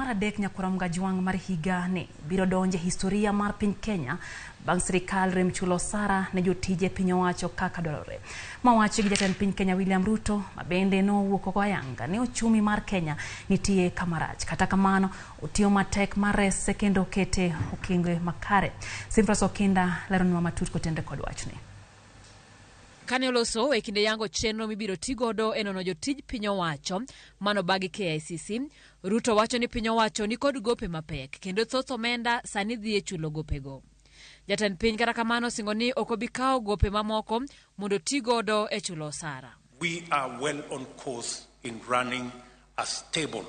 adek nyakuram juang mar higa ne biro donje historia mar piny Kenya bang' sirikal rem chulo osara ne jotije piny owacho kaka dwarore. Mawacho gi jatend piny Kenya William Ruto mabende nowuok oko ayanga ne ochumi mar Kenya nitie kamarach. Kata kamano otiyo matek mar rese kendo kete okenge makare. Simfras Okinda leronwa matut kotende kod wachni. Kane oloso e kinde yango chenro mibiro tigodo enono jotij piny owacho mano bagi KICC, Ruto wacho ni piny owacho ni kod gope mapek kendo thoth omenda sani dhi e chulo gopego. Jatend piny kata kamano singo ni ok obi kawo gope mamoko mondo tigodo e chulo osara. We are well on course in running a stable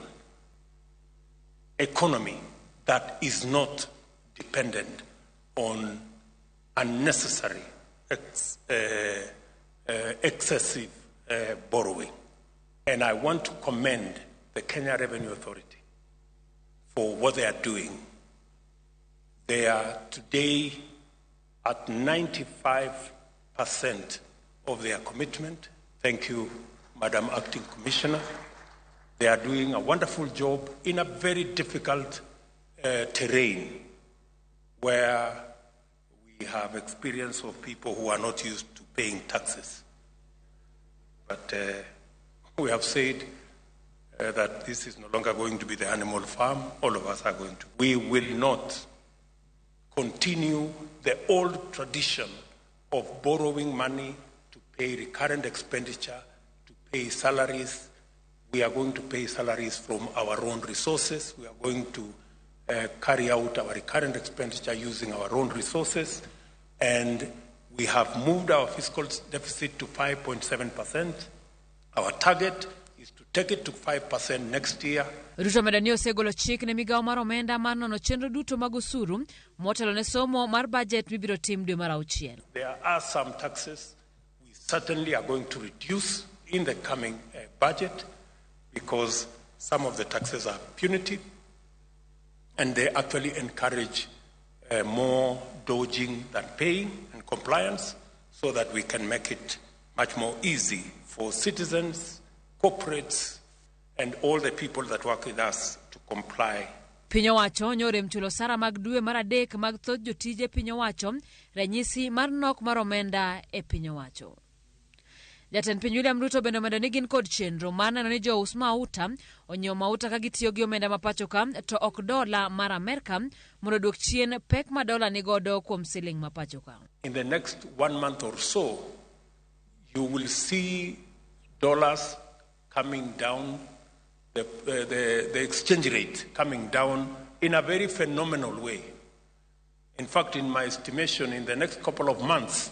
economy that is not dependent on unnecessary excessive borrowing. And I want to commend the Kenya Revenue Authority for what they are doing. They are today at 95% of their commitment. Thank you, Madam Acting Commissioner. They are doing a wonderful job in a very difficult terrain where we have experience of people who are not used to paying taxes. But we have said that this is no longer going to be the animal farm. All of us are going to. We will not continue the old tradition of borrowing money to pay recurrent expenditure, to pay salaries. We are going to pay salaries from our own resources. We are going to carry out our recurrent expenditure using our own resources. And we have moved our fiscal deficit to 5.7%. Our target is to take it to 5% next year. Ruto medanio segolo chik ne migawo mar omenda mar nono chenro duto mag osuru motelo ne somo mar budget mibiro tim dwe mar auchiel. There are some taxes we certainly are going to reduce in the coming budget because some of the taxes are punitive and they actually encourage more dodging than paying and compliance so that we can make it much more easy for citizens, corporates, and all the people that work with us to comply. Piny owacho nyore mchulo sara mag dwe mar adek mag thoth jotije piny owacho ranyisi mar nok mar omenda e piny owacho. Jatend piny William Ruto bende omedo ni gin kod chenro mar neno ni jous mauta onyiewo mauta ka gitiyo gi omenda mapacho ka to ok dola mar Amerika mondo duok chien pek ma dola ni godo kuom siling mapacho ka. In the next 1 month or so, you will see dollars coming down, the exchange rate coming down in a very phenomenal way. In fact, in my estimation, in the next couple of months,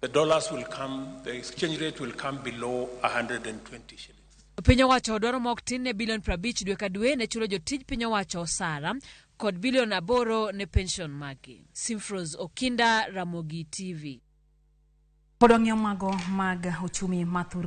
the dollars will come, the exchange rate will come below 120 shillings. Piny owacho dwaro mok tin ne bilion 50 dwe ka dwe ne chulo jotij piny owacho osara kod bilion 8 ne pension magi. Simfras Okinda, Ramogi TV. Podwang'yo mago mag uchumi mathur